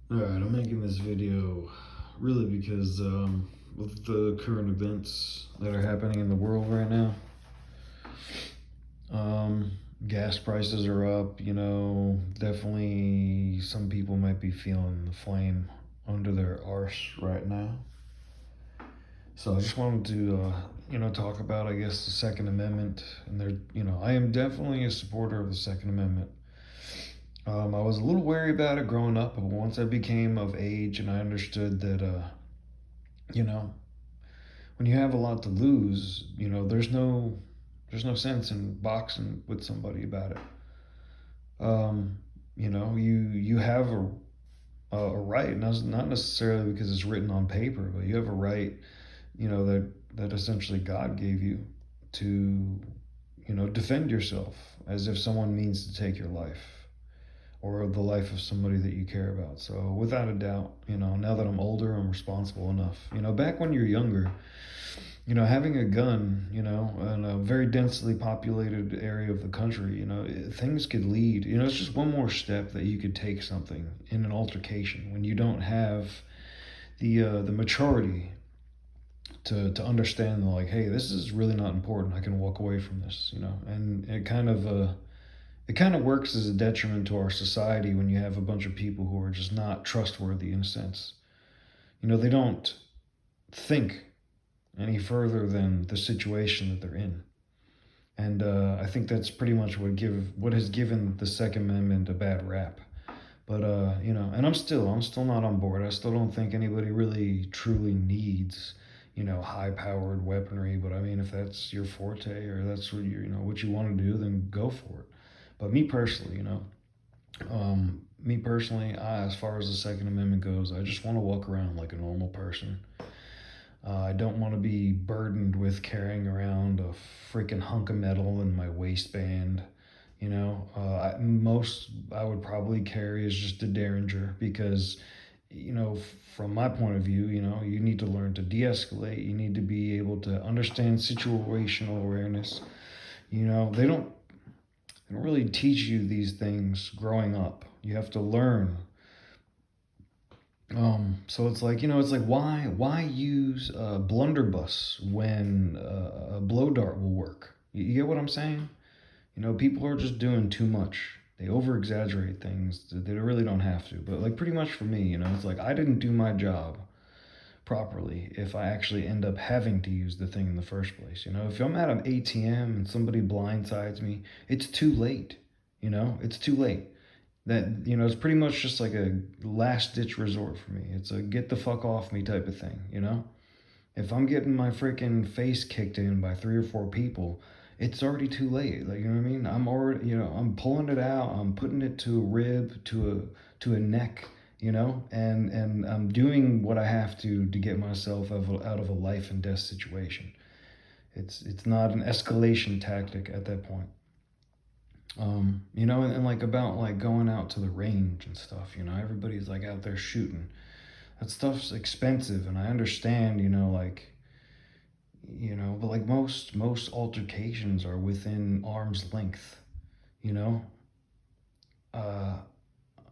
Alright, I'm making this video really because with the current events that are happening in the world right now, um, gas prices are up, definitely some people might be feeling the flame under their arse right now. So I just wanted to, talk about, I guess, the Second Amendment. And I am definitely a supporter of the Second Amendment. I was a little wary about it growing up, but once I became of age and I understood that, you know, when you have a lot to lose, there's no sense in boxing with somebody about it. Um, you have a right, not necessarily because it's written on paper, but you have a right, that essentially God gave you to, defend yourself as if someone means to take your life or the life of somebody that you care about. So without a doubt, now that I'm older, I'm responsible enough. Back when you're younger, having a gun, in a very densely populated area of the country, things could lead, it's just one more step that you could take something in an altercation when you don't have the maturity to understand, like, hey, this is really not important. I can walk away from this, and it kind of works as a detriment to our society when you have a bunch of people who are just not trustworthy in a sense. They don't think any further than the situation that they're in. And I think that's pretty much what has given the Second Amendment a bad rap. But and I'm still not on board. I still don't think anybody really truly needs, high-powered weaponry. But I mean, if that's your forte or that's what you want to do, then go for it. But me personally, as far as the Second Amendment goes, I just want to walk around like a normal person. I don't want to be burdened with carrying around a freaking hunk of metal in my waistband. Most I would probably carry is just a Derringer because, from my point of view, you need to learn to de escalate. You need to be able to understand situational awareness. They don't really teach you these things growing up. You have to learn. So it's like why use a blunderbuss when a blow dart will work? You get what I'm saying? People are just doing too much. They over exaggerate things that they really don't have to. But like pretty much for me, it's like I didn't do my job properly if I actually end up having to use the thing in the first place. If I'm at an ATM and somebody blindsides me, it's too late. It's too late. That it's pretty much just like a last ditch resort for me. It's a get the fuck off me type of thing. If I'm getting my freaking face kicked in by three or four people, it's already too late. Like, you know what I mean? I'm already, I'm pulling it out. I'm putting it to a rib, to a neck, and I'm doing what I have to get myself out of a life and death situation. It's not an escalation tactic at that point. And like about like going out to the range and stuff, everybody's like out there shooting. That stuff's expensive, and I understand, but like most altercations are within arm's length, you know. Uh,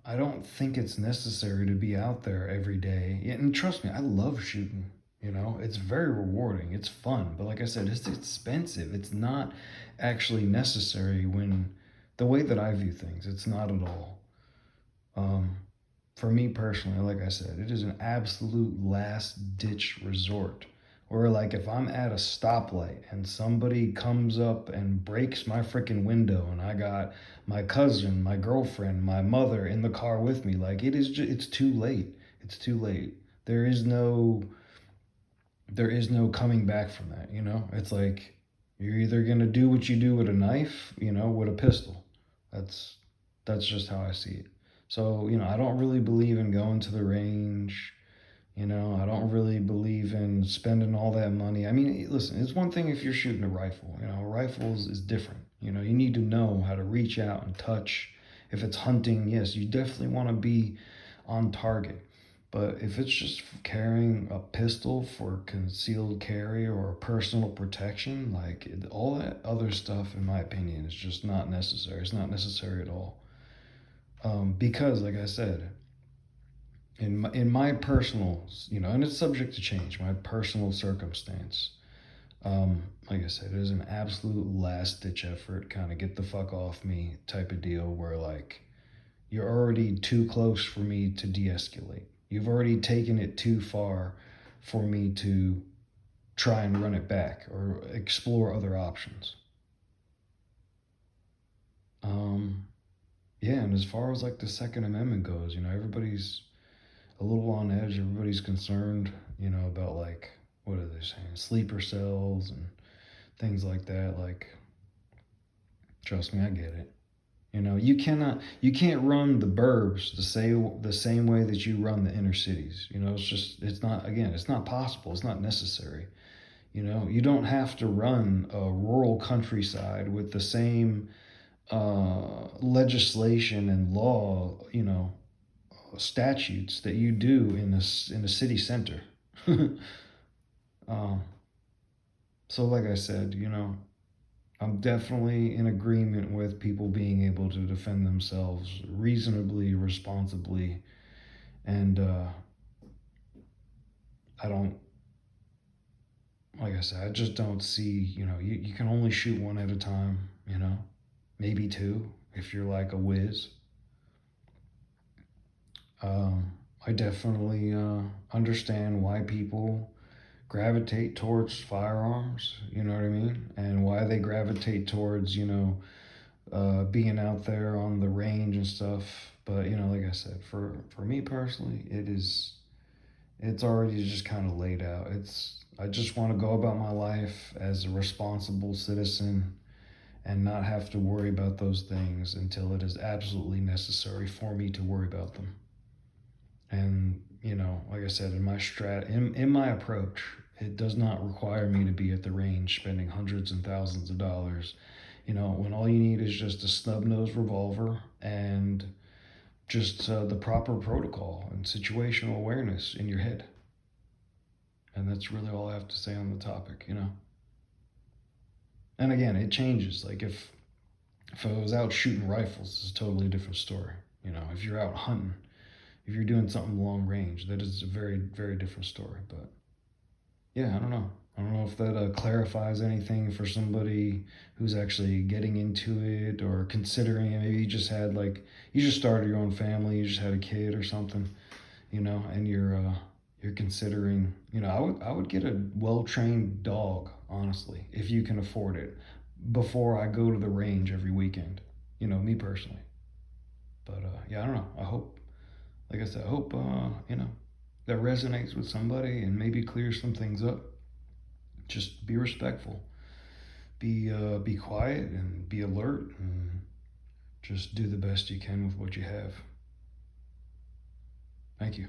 I don't think it's necessary to be out there every day. Yeah, and trust me, I love shooting. It's very rewarding. It's fun, but like I said, it's expensive. It's not actually necessary when the way that I view things. It's not at all. Um, for me personally, like I said, it is an absolute last ditch resort. Or like if I'm at a stoplight and somebody comes up and breaks my freaking window and I got my cousin, my girlfriend, my mother in the car with me, like it's too late. It's too late. There is no coming back from that. It's like you're either going to do what you do with a knife, with a pistol. That's that's just how I see it. So, I don't really believe in going to the range. I don't really believe in spending all that money. I mean, listen, it's one thing if you're shooting a rifle. A rifle is different. You need to know how to reach out and touch. If it's hunting, yes, you definitely want to be on target. But if it's just carrying a pistol for concealed carry or personal protection, like all that other stuff, in my opinion, is just not necessary. It's not necessary at all. Because, like I said, in my personal, and it's subject to change, my personal circumstance. Like I said, it is an absolute last ditch effort, kind of get the fuck off me type of deal where like you're already too close for me to de-escalate. You've already taken it too far for me to try and run it back or explore other options. Um, yeah, and as far as like the Second Amendment goes, everybody's a little on edge. Everybody's concerned, about like what are they saying, sleeper cells and things like that. Like, trust me, I get it. You can't run the burbs the same way that you run the inner cities. It's not possible. It's not necessary. You don't have to run a rural countryside with the same legislation and law, statutes that you do in a city center. um, so, like I said, I'm definitely in agreement with people being able to defend themselves reasonably, responsibly, and I don't, like I said, I just don't see, you can only shoot one at a time, maybe two if you're like a whiz. Um, I definitely understand why people gravitate towards firearms, you know what I mean? And why they gravitate towards, being out there on the range and stuff. But like I said, for me personally, it's already just kind of laid out. I just want to go about my life as a responsible citizen and not have to worry about those things until it is absolutely necessary for me to worry about them. And like I said, in my approach, it does not require me to be at the range spending hundreds and thousands of dollars. When all you need is just a snub nosed revolver and just the proper protocol and situational awareness in your head. And that's really all I have to say on the topic. And again, it changes. Like if I was out shooting rifles, it's a totally different story. If you're out hunting, if you're doing something long range, that is a very, very different story. But yeah, I don't know. I don't know if that clarifies anything for somebody who's actually getting into it or considering it. Maybe you just started your own family, you just had a kid or something, and you're considering. I would get a well trained dog, honestly, if you can afford it, before I go to the range every weekend. Me personally. But yeah, I don't know. Like I said, I hope that resonates with somebody and maybe clears some things up. Just be respectful, be quiet, and be alert, and just do the best you can with what you have. Thank you.